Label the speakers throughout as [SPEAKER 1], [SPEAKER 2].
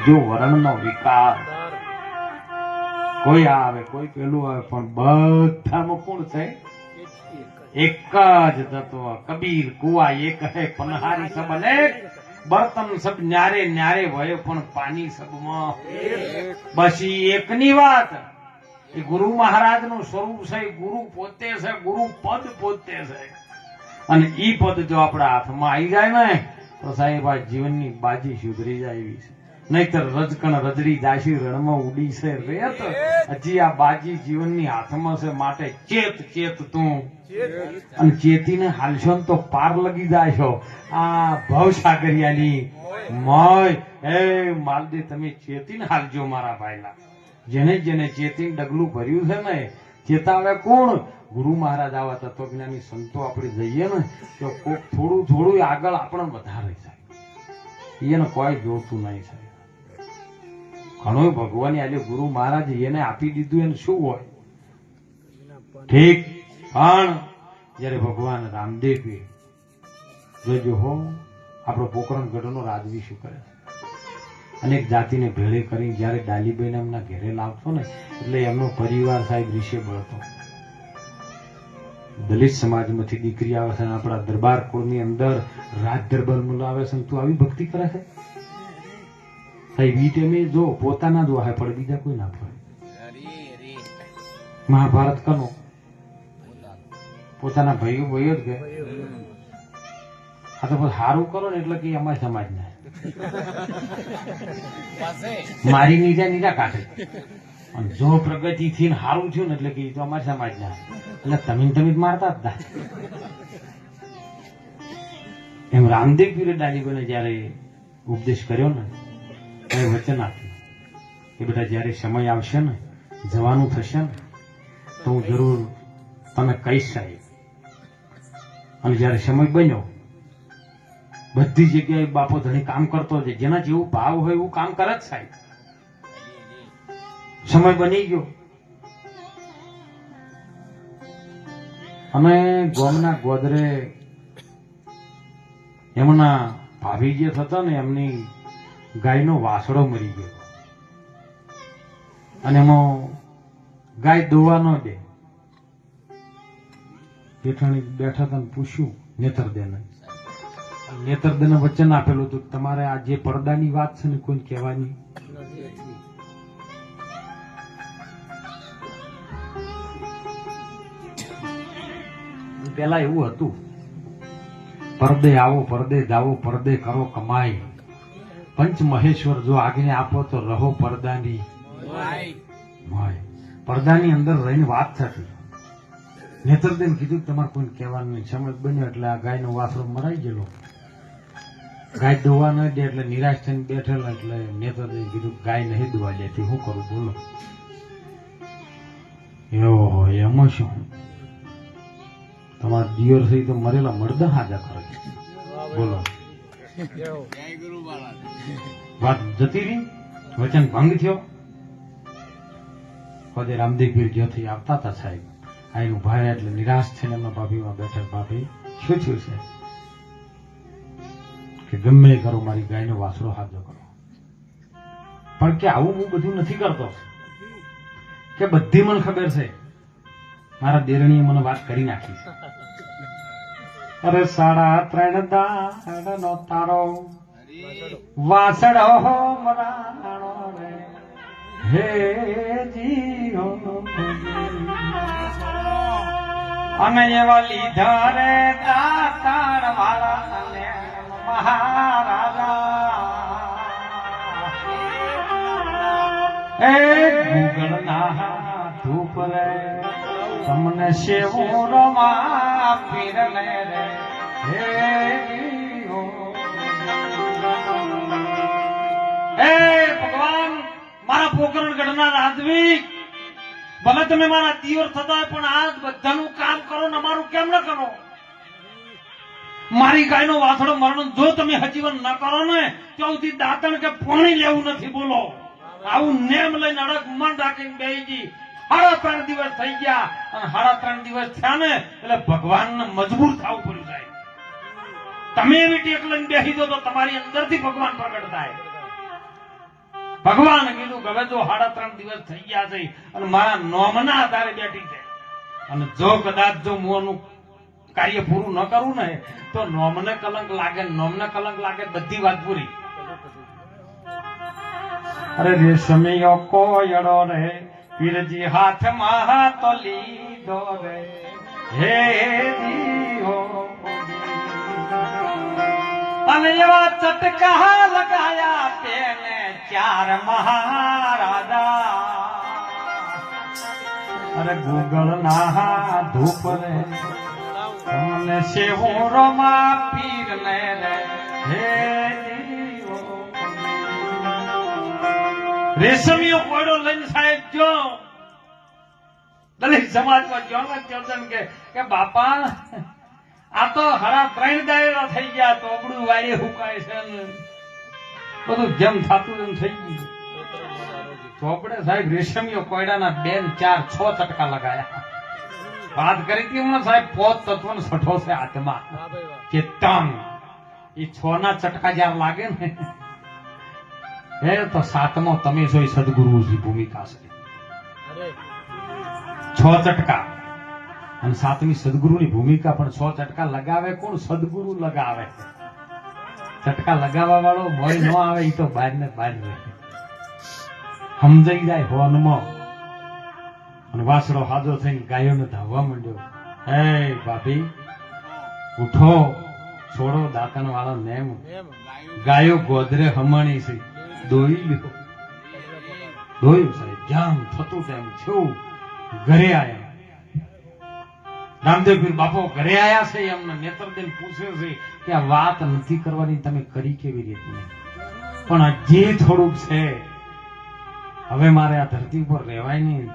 [SPEAKER 1] ત્રીજો વર્ણનો વિકાર. કોઈ આવે કોઈ પેલું આવે પણ બધામાં કોણ છે? એક જ તત્વ. કબીર કુવા એક હે પનહારી સબ અનેક, બર્તન સબ ન્યારે ન્યારે ભય પણ પાણી સબમાં. બસ ઈ એકની વાત. એ ગુરુ મહારાજ નું સ્વરૂપ છે, ગુરુ પોતે છે, ગુરુ પદ પોતે છે. અને ઈ પદ જો આપણા હાથમાં આવી જાય ને તો સાહેબ આ જીવનની બાજી સુધરી જાય એવી છે. નહીતર રજકણ રજડી જાશી રણમાં ઉડી છે રેત. હજી આ બાજી જીવનની હાથમાં છે, માટે ચેત ચેત તું. અને ચેતીને હાલશો ને તો પાર લગી જાશો. આ ભવસાગરિયાની મોય એ માલદે તમે ચેતીને હાલજો મારા ભાઈલા. જેને જેને ચેતીને ડગલું ભર્યું છે ને, ચેતાવે કોણ? ગુરુ મહારાજ આવા તત્વજ્ઞાની સંતો આપણે જઈએ ને તો કોક થોડું થોડું આગળ આપણે વધારે જાય. એને કોઈ જોતું નહીં સાહેબ. ઘણું ભગવાન આજે ગુરુ મહારાજ એને આપી દીધું એને શું હોય ઠીક. પણ જયારે ભગવાન રામદેવ જોજો હો આપણો પોકરણગઢનો રાજવી શું કરે છે. અનેક જાતિને ભેળે કરી જયારે ડાલીબાઈ એમના ઘેરે લાવતો ને એટલે એમનો પરિવાર સાહેબ રિશેબલ હતો. દલિત સમાજમાંથી દીકરી આવે છે, આપણા દરબાર કુળની અંદર રાજ દરબાર આવે છે. તું આવી ભક્તિ કરે છે સાહેબ? ઈ ટાઈમે જો પોતાના જ વાહે પડે, બીજા કોઈ ના પડે. મહાભારત કનો પોતાના ભાઈઓ ભાઈઓ જ કે આ તો સારું કરો ને એટલે કે અમારા સમાજ ના મારી નીજા નીજા કાઢે. અને જો પ્રગતિ થી સારું થયું ને એટલે કે તો અમારા સમાજ ના એટલે તમે જ મારતા જ ના. એમ રામદેવ પીરે ડાલીબાઈને જયારે ઉપદેશ કર્યો ને ત્યારે વચન આપ્યું કે બેટા જયારે સમય આવશે ને, જવાનું થશે ને તો હું જરૂર તમે કહીશ સાહેબ. અને જયારે સમય બન્યો બધી જગ્યાએ બાપો ધણી કામ કરતો છે. જેના જેવું ભાવ હોય એવું કામ કરે જ સાહેબ. સમય બની ગયો અમે ગોમના ગોદરે એમના ભાભી જે થતા ને એમની ગાયનો વાસડો મરી ગયો. અને એમાં ગાય દોવા ન દે. જેઠાણી બેઠા હતા પૂછ્યું નેતરદેને. નેતરદેને વચન આપેલું હતું તમારે આ જે પડદાની વાત છે ને કોઈ કહેવાની. પેલા એવું હતું પરદે આવો પરદે જાવો પરદે કરો કમાઈ. પંચ મહેશ્વર જો આજ્ઞા આપો તો રહો પડદાની માય. પડદાની અંદર રહીને વાત થતી. નેતરદેન કીધું તમારે કોઈ કહેવાનું નહીં. સમજ બન્યો એટલે આ ગાયનો વાસળો મરાઈ ગયેલો. ગાય દોવા ન દે એટલે નિરાશ થઈને બેઠેલા. એટલે નેતરદેન કીધું ગાય નહીં દોવા દેતી, શું કરું બોલો. એવો એમાં શું તમારા દિયોર સહિત તો મરેલા મરદા હાજા કરે છે બોલો. વાત જતી રહી, વચન ભંગ થયો. પદે રામદેવ પીર જ્યાંથી આવતા હતા સાહેબ આઈનું ભાઈ એટલે નિરાશ થઈને એમના ભાભીમાં બેઠા. ભાભી શું થયું છે? કે ગમે કરો મારી ગાયનો વાસડો હાજો કરો. પણ કે આવું હું બધું નથી કરતો. કે બધી મને ખબર છે. મારા દેરણીએ મને વાત કરી નાખી છે. અરે 3.5 દાડનો તારો વાસડો મરાણો રે હે જીઓ. અને એવા લીધા રે દાતાર વાળા અને મહારાજા એ ગુગળના ધૂપ રે તમને સેવો રમા પીર લે રે હે જીઓ. એ ભગવાન મારા પોકરણગઢના રાજવી, ભલે તમે મારા દિયોર થતા હોય પણ આ બધાનું કામ કરો ને અમારું કેમ ન કરો? મારી ગાયનો વાસડો મરણ જો તમે હજીવન ન કરો ને ત્યાં સુધી દાંતણ કે પાણી લેવું નથી બોલો. આવું નેમ લઈને અડગ મન રાખીને બેહીજી 3.5 દિવસ થઈ ગયા. અને 3.5 દિવસ થયા ને એટલે ભગવાનને મજબૂર થવું પડ્યું સાહેબ. તમે એવી ટેક લઈને બેસી દો તો તમારી અંદરથી ભગવાન પ્રગટ થાય. ભગવાન કીધું કે હવે જો 3.5 દિવસ થઈ ગયા છે અને મારા નોમના આધારે બેઠી છે અને જો કદાચ જો હું આનું કાર્ય પૂરું ન કરું ને તો નોમને કલંક લાગે બધી વાત પૂરી. અરે રેશમિયો કોયડો રે પીરજી હાથમાં તો લીધો રે હે જીઓ અને એવા ચટકા લગાયા તેને 4 મહારાજા. અરે ગુગળ ના ધૂપ રે અને શેહોરમાં પીર ને રે હે જીઓ. રેશમિયો કોયડો લઈને સાહેબ જો દલિત સમાજમાં જોન કે બાપા આ તો 3.5 દાયરા થઈ ગયા તોબડું વાયે હુકાય છે ને બધું જેમ થતું એમ થઈ ગયું. ચોપડે સાહેબ રેશમિયો કોયડાના 2 4 6 ચટકા લગાયા. વાત કરી હતી હમણાં સાહેબ 5 તત્વનો છઠ્ઠો છે આત્મા ચેતન. એ 6 ના ચટકા જયારે લાગે ને એ તો 7મો તમે છો એ સદગુરુની ભૂમિકા છે. 6 ચટકા અને 7મી સદગુરુની ભૂમિકા. પણ 6 ચટકા લગાવે કોણ? સદગુરુ લગાવે. ચટકા લગાવવા વાળો મોય ન આવે એ તો બહાર ને બહાર રહે. સમજાઈ જાય હોનમાં અને વાસડો હાજો થઈને ગાયોને ધાવવા માંડ્યો. હે ભાભી ઉઠો, છોડો દાંતણ વાળો નેમ. ગાયો ગોદરે હમણી છે. દોયું સાહેબ જામ થતું તેમ છું. ઘરે આયા રામદેવ પીર બાપો ઘરે આયા છે. એમને નેત્રદેન પૂછે છે કે આ વાત નથી કરવાની, તમે કરી કેવી રીતે? પણ હજી થોડુંક છે. હવે મારે આ ધરતી ઉપર રહેવાય નહીં.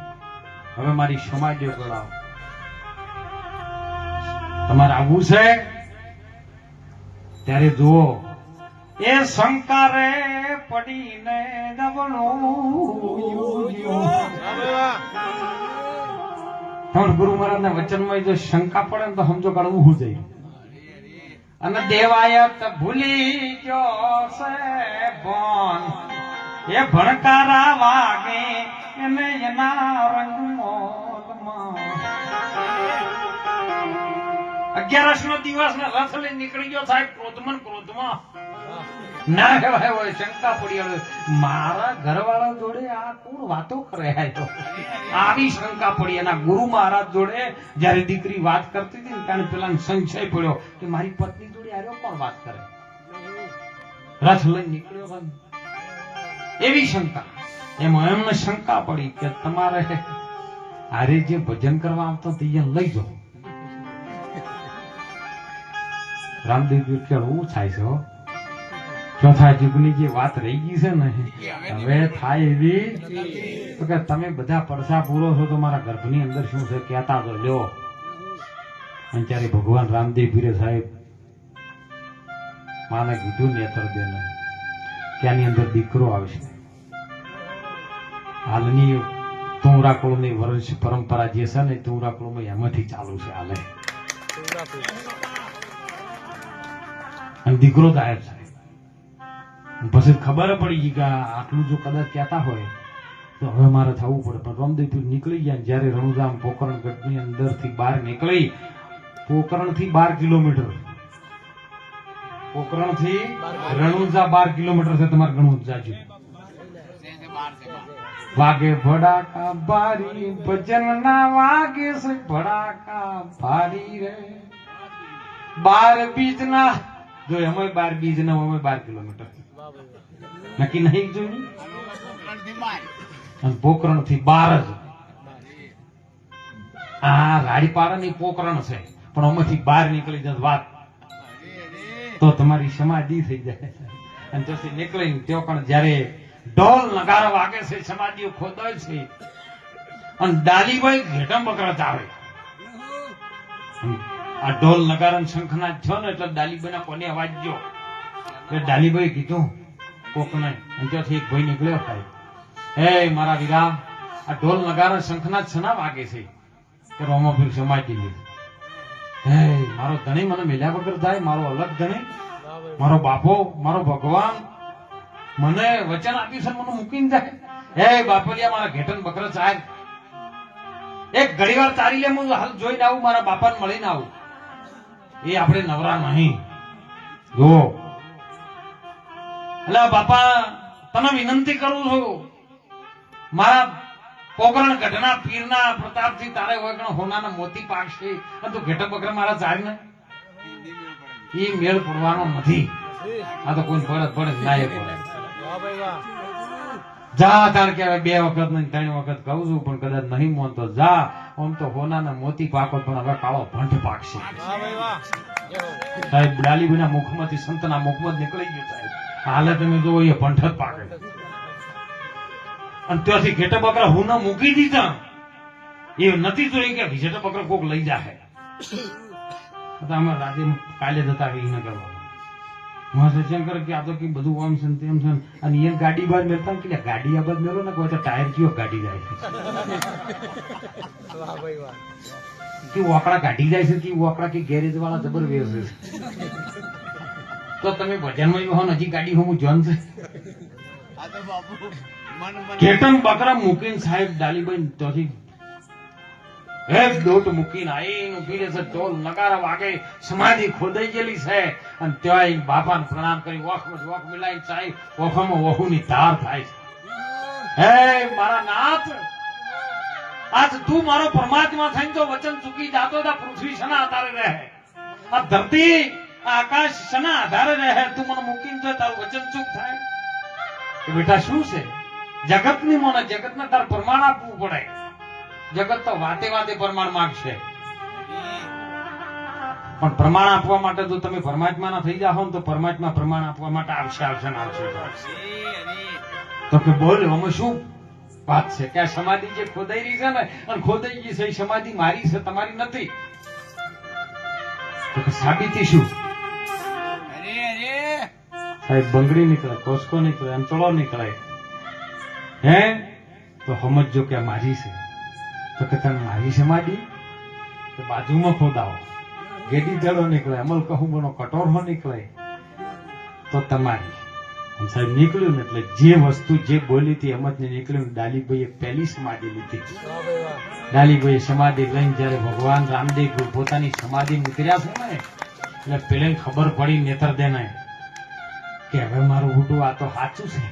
[SPEAKER 1] હવે મારી સમાધિઓ કરાવો. તમારે આવવું છે ત્યારે જુઓ એ શંકારે પડીને તમારા ગુરુ મહારાજ ના વચનમાં જો શંકા પડે ને તો સમજો કાઢવું હું જઈ. અને દેવાયત ભૂલી ગયો છે બોન એ ભણકારા વાગે એને એના રંગમોલમાં. 11 નો દિવસ ને રથ લઈ નીકળી ગયો સાહેબ ક્રોધમાં ના કહેવાય હોય. શંકા પડી હવે મારા ઘરવાળા જોડે આ કોણ વાતો કરે? આવી શંકા પડી. એના ગુરુ મહારાજ જોડે જયારે દીકરી વાત કરતી હતી ને ત્યારે પેલા સંશય પડ્યો કે મારી પત્ની જોડે આર્યો કોણ વાત કરે? રથ લઈ નીકળ્યો. એવી શંકા. એમાં એમને શંકા પડી કે તમારે આરે જે ભજન કરવા આવતો લઈ જાઓ. રામદેવ કે હું થાય છે ચોથા યુગની જે વાત રહી ગઈ છે ને હવે થાય એવી તો કે તમે બધા પડસા પૂરો છો તો મારા ગર્ભની અંદર શું છે કહેતા તો લ્યો. અને ત્યારે ભગવાન રામદેવ પીરે સાહેબ માને કીધું નેત્રદેન કે આની અંદર દીકરો આવશે. હાલની તુંરાકુળની વર્ષ પરંપરા જે છે ને તુંરાકુળમાં એમાંથી ચાલુ છે હાલે. અને દીકરો ગાયબ છે. પછી ખબર પડી ગઈ કે આટલું જો કદાચ કહેતા હોય તો હવે મારે થવું પડે. પણ રામદેવ પીર નીકળી ગયા. જયારે રણુજામ પોકરણ ગઢની અંદર થી બહાર નીકળી, પોકરણ થી 12 કિલોમીટર, પોકરણ થી રણુજા 12 કિલોમીટર છે. તમારે ઘણું જાજુ. વાગે ભડાકા ભારી ભજન ના વાગે છે ભડાકા ભારી રે. 12 બીજ ના જો અમે 12 બીજ ના અમે 12 કિલોમીટર નક્કી નહીં જોયું. પોકરણ થી 12 જ આ રાડીપાડા ની પોકરણ છે પણ આમાંથી બહાર નીકળી જાય વાત તો તમારી સમાધિ થઈ જાય. અને પછી નીકળીને તેઓ પણ જયારે ઢોલ નગારા વાગે છે, સમાધિઓ ખોદાય છે અને ડાલીભાઈ ઘેટા બકરા આવે. આ ઢોલ નગારા શંખના થયો ને એટલે ડાલીભાઈ ના કોને અવાજ ગયો એટલે ડાલીભાઈ કીધું કોકને. અને ત્યાંથી એક ભાઈ નીકળ્યો થાય, હે મારા વીરા આ ઢોલ નગારા શંખના છના વાગે છે કે રોમાપીર સમાધિ લે. હે મારો ધણી મને મેલ્યા વગર જાય, મારો અલગ ધણી, મારો બાપો, મારો ભગવાન, મને વચન આપ્યું છે મને મૂકીને જાય. હે બાપલિયા મારા ઘેટન બકરા ચાર એક ઘડી વાર તારી લે, હું હાલ જોઈને આવું, મારા બાપાને મળીને આવું. એ આપણે નવરા નહીં. જો એટલે બાપા તને વિનંતી કરું છું, મારા પોકરણ ગઢના પીરના પ્રતાપથી તારે હોય હોનાના મોતી પાકશે અને તું ઘેટા બકરા મારા ચાર ને એ મેળ પડવાનો નથી. આ તો કોઈ પડે ના એ પડે. જા તાર કે 2 વખત નહીં 3 વખત કહું છું, પણ કદાચ નહીં માનતો જા. આમ તો હોનાના મોતી પાકો, પણ હવે કાળો ભંઠ પાકશે. સાહેબ ડાલીબીના મુખમાંથી સંતના મુખમાં નીકળી ગયું સાહેબ. હાલે તમે જો એ ભંઠ જ પાકે. અને ત્યાંથી ઘેટા બકરા હું ના મૂકી દીધા, એ નથી જોઈ કે ઘેટા બકરા કોક લઈ જાય. અમે રાતે કાલે જતા ન કરવા શંકર કે આ તો કે બધું આમ છે તેમ છે, અને એ ગાડી બહાર મેળતા કે ગાડી આ બાદ મેળો ને કોઈ ટાયર કયો ગાડી જાય છે કે ઓકડા ગાડી જાય છે કે ઓકડા કે ગેરેજ વાળા જબર વેર છે. તો તમે ભજનમાં હો હજી ગાડી હું જોન છે. કેતન બકરા મૂકીને સાહેબ ડાલીબાઈ ત્યાંથી એક દોટ મૂકીને આઈને ઉભી રહેશે. ઢોલ નગારા વાગે, સમાધિ ખોદાઈ ગયેલી છે, અને ત્યાં બાપાને પ્રણામ કરી વખ મિલાઈ સાહેબ વખમાં વહુની ધાર થાય છે. હે મારા નાથ, આજ તું મારો પરમાત્મા થઈને તો વચન ચૂકી જાતો હતા. પૃથ્વી શના આધારે રહે, આ ધરતી આ આકાશ શના આધારે રહે, તું મને મૂકીને તો તારું વચન ચૂક થાય. બેટા શું છે જગત ની મને, જગત ને તાર પ્રમાણ આપવું પડે. જગત તો વાતે વાતે પ્રમાણ માંગશે, પણ પ્રમાણ આપવા માટે જો તમે પરમાત્મા ના થઈ જાઓ ને તો પરમાત્મા પ્રમાણ આપવા માટે આવશે. તો કે બોલ અમે શું વાત છે કે આ સમાધિ જે ખોદાઈ રહી છે ને, અને ખોદાઈ ગઈ છે એ સમાધિ મારી છે, તમારી નથી. તો કે સાબિતી શું? સાહેબ બંગડી નીકળે, કોસકો નીકળે, અંચળો નીકળે, હે તો સમજો કે મારી છે. તો કે તને મારી સમાધિ તો બાજુમાં ખોદાવો, ગેડી જડો નીકળે, અમલ કહું બનો કટોરો નીકળે તો તમારી. સાહેબ નીકળ્યું ને એટલે જે વસ્તુ જે બોલી હતી એમ જ નીકળ્યું. ડાલીભાઈએ પહેલી સમાધિ લીધી. ડાલીભાઈ સમાધિ લઈને જયારે ભગવાન રામદેવ પોતાની સમાધિ નીકળ્યા છે ને, એટલે પેલે ખબર પડી નેતર દેને કે હવે મારું ઉઠું આ તો સાચું છે,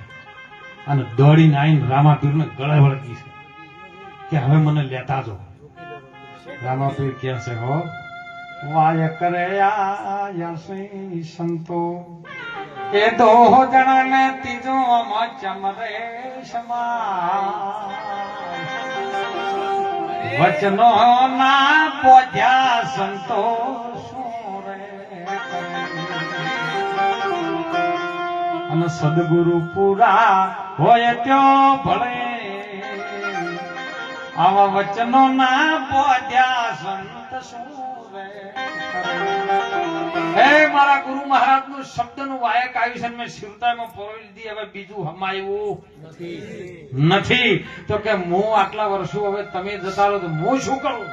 [SPEAKER 1] અને દોડીને આવીને રામાપીરને ગળે વળગી છે કે હવે મને લેતા જો. રામાપીર કે છે હો વાય કરે આયા સંતો એ દો જણાને ત્રીજો ચમરે વચનો ના પોધ્યા સંતો અને સદગુરુ પૂરા હોય ત્યો ભળે, આવા વચનો ના પોધ્યા સંત સુરે. હે મારા ગુરુ મહારાજ નું શબ્દ નું વાયક આવ્યું છે, મેં શિવતામાં પરોવી લીધી. હવે બીજું હમાયું નથી. તો કે હું આટલા વર્ષો હવે તમે જતા રહો તો હું શું કરું?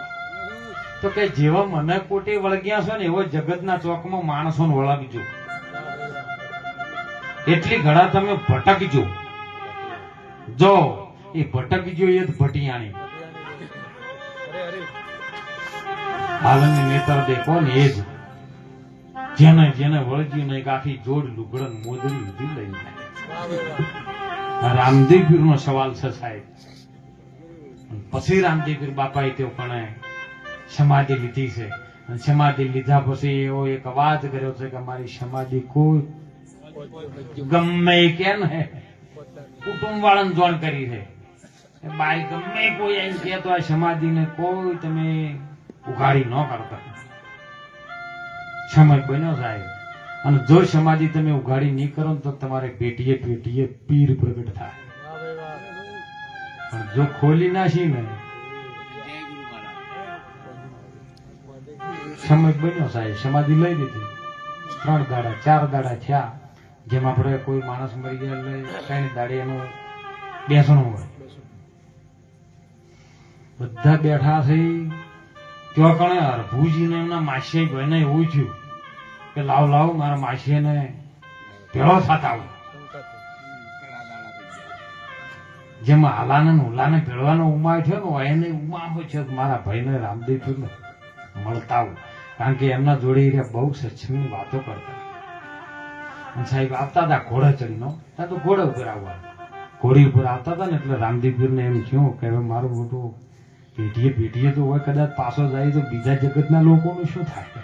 [SPEAKER 1] તો કે જેવા મને કોટી વળગ્યા છો ને એવો જગતના ચોકમાં માણસો વળગજો. એટલી ઘડા તમે ભટકજો. જો એ ભટકજો એ જ ભટિયાણી હાલની નેતર દેખો ને એ જ જેને જેને વળગ્યું ને આખી જોડ લુગડન મોદરી લીધી લઈને. રામદેવ પીર નો સવાલ છે સાહેબ. પછી રામદેવ પીર બાપાએ તેઓ પણ સમાધિ લીધી છે, અને સમાધિ લીધા પછી એવો એક અવાજ કર્યો છે કે મારી સમાધિ કોઈ ગમે કે ને કુટુંબ વાળાને જોણ કરી છે. બાઈ ગમે કોઈ એમ કે તો આ સમાધિ ને કોઈ તમે ઉઘાડી ન કરતા. સમય બન્યો સાહેબ, અને જો સમાધિ તમે ઉઘાડી નહીં કરો તો તમારે પેટીએ પેટીએ પીર પ્રગટ થાય. પણ જો ખોલી નાખી ને સમય બન્યો સાહેબ, સમાધિ લઈ લીધી. 3 દાડા 4 દાડા થયા, જેમ આપણે કોઈ માણસ મરી ગયા એટલે 3 દાડે એનું બેસણું હોય. બધા બેઠા થઈ ત્યાં કણે હરભુજીને એમના માસીએ ભાઈને એવું થયું કે લાવ લાવ મારા માસીને ભેળો થતા આવું. જેમાં હાલાને ને હુલાને ભેળવાનો ઉમાય થયો ને એને ઉમા હોય છે મારા ભાઈને રામદેવ પીરને મળતા આવું, કારણ કે એમના જોડે બહુ સત્સંગની વાતો કરતા. અને સાહેબ આવતા હતા ઘોડા ચડીનો, ત્યાં તો ઘોડા ઉપર આવવા, ઘોડી ઉપર આવતા હતા ને એટલે રામદેવ પીરને એમ થયું કે હવે મારું મોટું પેઢીએ તો હોય, કદાચ પાછો જાય તો બીજા જગતના લોકોનું શું થાય.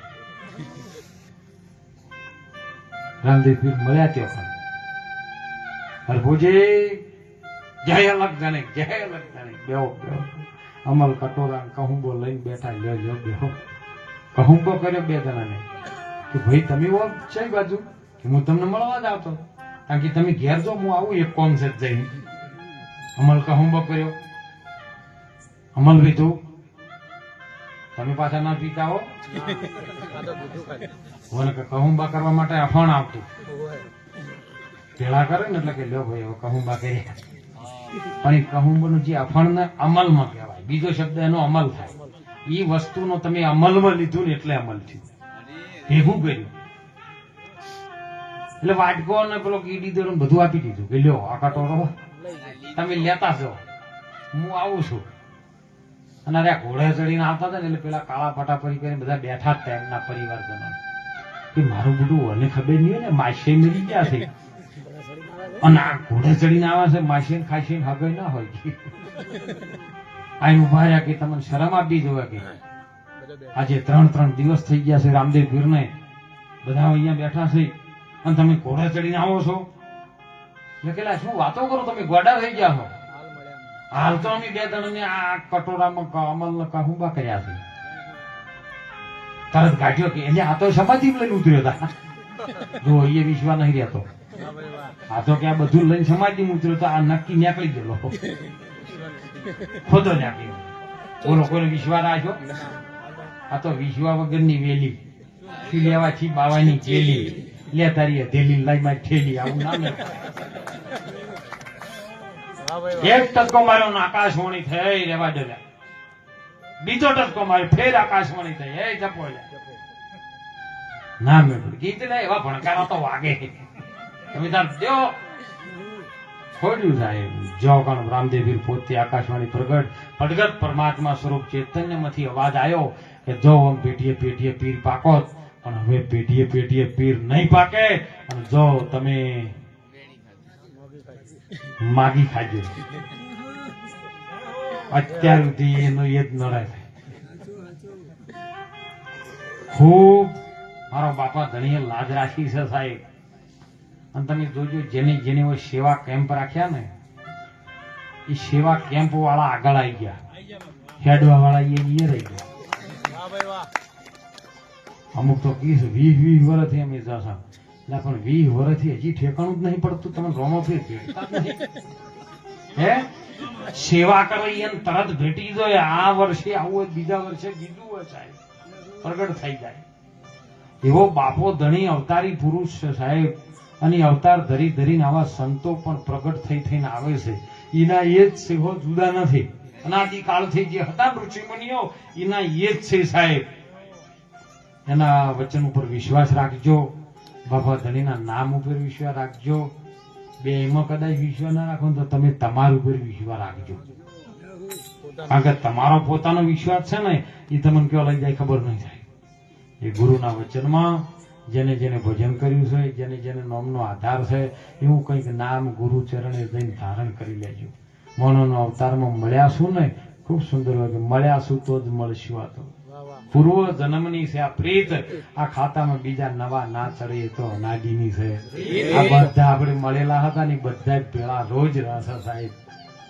[SPEAKER 1] રામદેવ પીર મળ્યા ત્યાં હરભુજી જય અલગ જાણે, જય અલગ જાણે, બેહો બેહો. અમલ કટોરા કહુંબો લઈને બેઠા, લ્યો બેહો. કહુંબો કર્યો બે જણાને કે ભાઈ તમે છે બાજુ કે હું તમને મળવા જ આવતો, કારણ કે તમે ઘેર જો હું આવું એક કોમ છે જઈને. અમલ કહુંબો કર્યો, અમલ પીધું, તમે પાછા ના પીતા હો. કહુંબા કરવા માટે અફણ આવતું, પેલા કરે ને એટલે કે લ્યો ભાઈ હવે કહુંબા કર્યા. પણ એ કહુંબાનું જે અફણ ને અમલમાં કહેવાય, બીજો શબ્દ એનો અમલ થાય. એ વસ્તુનો તમે અમલમાં લીધું ને એટલે અમલ થયું, ભેગું કર્યું. એટલે વાટકો ને પેલો કીડી દોડો બધું આપી દીધું કે લ્યો આ કટોરો તમે લેતા છો, હું આવું છું. અને અરે ઘોડે ચડીને આવતા હતા ને એટલે પેલા કાળા પટાપરી કરીને બધા બેઠા હતા એમના પરિવારજનો કે મારું બધું મને ખબર નહીં હોય ને માસે મરી ગયા છે, અને આ ઘોડે ચડીને આવે છે માસી ખાસી હગઈ ના હોય. આઈને ઉભા રહ્યા કે તમને શરમ આપી જોવે કે આજે 3 દિવસ થઈ ગયા છે રામદેવ પીરને, બધા અહીંયા બેઠા છે અને તમે ઘોડે ચડીને આવો છો. એટલે કેલા શું વાતો કરો, તમે ગોડા થઈ ગયા છો. હાલ તો અમે 2 જણને આ કટોરામાં અમલ કહુંબા કર્યા છે. તરત ગાંઠ્યો કે એટલે આ તો સમાધિ લઈને ઉતર્યો હતા. જો એ વિશ્વાસ નહીં રહેતો, આ તો કે આ બધું લઈને સમાધિ ઉતર્યો તો આ નક્કી નીકળી ગયેલો, ખોદો નાખી. બોલો કોઈને વિશ્વાસ રાખ્યો? આ તો વિશ્વા વગરની વેલી લેવા છી બાવાની ચેલી લે તારી ધેલી લઈ માં ઠેલી, આવું નામ. એક ટકો માર્યો આકાશવાણી થઈ રેવા દે, બીજો ટકો માર્યો ફેર આકાશવાણી થઈ એ જપો ના મેં ગીત ને એવા ભણકારા તો વાગે. તમે તાર દો છોડ્યું સાહેબ જો કણ રામદેવ પીર પોતે આકાશવાણી પ્રગટ પરમાત્મા સ્વરૂપ ચૈતન્યમાંથી અવાજ આવ્યો કે જો આમ પેટીએ પીર પાકો, પણ હવે પેટીએ પીર નહીં પાકે, અને જો તમે માગી ખાજો. અત્યાર સુધી એનો એ જ નડાય. ખૂબ મારો બાપા ધણીએ લાજ રાખી છે સાહેબ. અને તમે જોજો જેની સેવા કેમ્પ રાખ્યા ને એ સેવા કેમ્પ વાળા આગળ આવી ગયા, હેડવા વાળા એ રહી ગયા. અમુક તો 20 વર્ષથી અમે જશા, પણ 20 વર્ષથી હજી ઠેકાણું જ નહીં પડતું. તમે રોમો ફેર હે સેવા કરવી એમ તરત ભેટી જાય. આ વર્ષે આવું હોય, બીજા વર્ષે બીજું હોય સાહેબ, પ્રગટ થઈ જાય. એવો બાપો ધણી અવતારી પુરુષ છે સાહેબ. અને અવતાર ધરીને આવા સંતો પણ પ્રગટ થઈને આવે છે. એના એ જ સેવો જુદા નથી. અનાદિકાળથી જે હતા ઋષિમુનિઓ એના એ જ છે સાહેબ. એના વચન ઉપર વિશ્વાસ રાખજો, બાપા ધણીના નામ ઉપર વિશ્વાસ રાખજો. બે એમાં કદાચ વિશ્વાસ ના રાખો તો તમે તમારા ઉપર વિશ્વાસ રાખજો, કારણ કે તમારો પોતાનો વિશ્વાસ છે ને એ તમને કયો લઈ જાય ખબર નહીં થાય. એ ગુરુના વચનમાં જેને ભજન કર્યું છે, જેને નામનો આધાર છે, એવું કંઈક નામ ગુરુ ચરણે જઈને ધારણ કરી લેજો. મનોનો અવતારમાં મળ્યા શું ને, ખૂબ સુંદર હોય કે મળ્યા શું તો જ મળશું. આ તો પૂર્વ જન્મની છે આ પ્રીત, આ ખાતામાં બીજા નવા ના ચડે તો નાડીની છે. આ બધા આપણે મળેલા હતા ને બધા જ ભેળા રોજ રહેશે સાહેબ.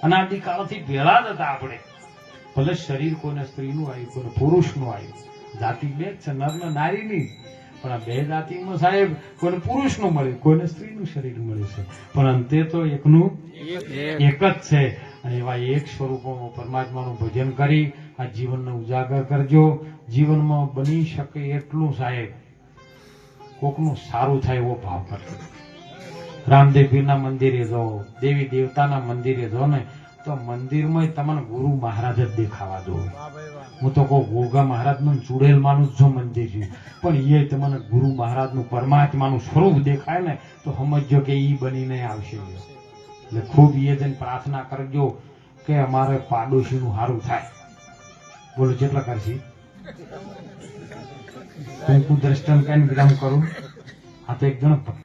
[SPEAKER 1] અનાદિકાળથી ભેળા જ હતા આપણે. ભલે શરીર કોને સ્ત્રીનું આવ્યું, કોને પુરુષનું આવ્યું, જાતિ બે જ છે, નર ને નારીની. પણ આ બે જાતિમાં સાહેબ કોને પુરુષનું મળ્યું, કોને સ્ત્રીનું શરીર મળ્યું છે, પણ અંતે તો એકનું એક જ છે. અને એવા એક સ્વરૂપોમાં પરમાત્માનું ભજન કરી આ જીવનને ઉજાગર કરજો. જીવનમાં બની શકે એટલું સાહેબ કોકનું સારું થાય એવો ભાવ કરજો. રામદેવ પીરના મંદિરે જાઓ, દેવી દેવતાના મંદિરે જાઓ ને તો મંદિરમાં તમને ગુરુ મહારાજ જ દેખાવા દો. હું તો કહું ગોગા મહારાજનું ચુડેલમાંનું જ જો મંદિર છે, પણ એ તમને ગુરુ મહારાજનું પરમાત્માનું સ્વરૂપ દેખાય ને તો સમજો કે ઈ બનીને આવશે. એટલે ખૂબ એ જઈને પ્રાર્થના કરજો કે અમારે પાડોશીનું સારું થાય. બોલો કેટલા કરશી? હું દ્રષ્ટાંત કઈ વિરામ કરું. આ તો એક જણ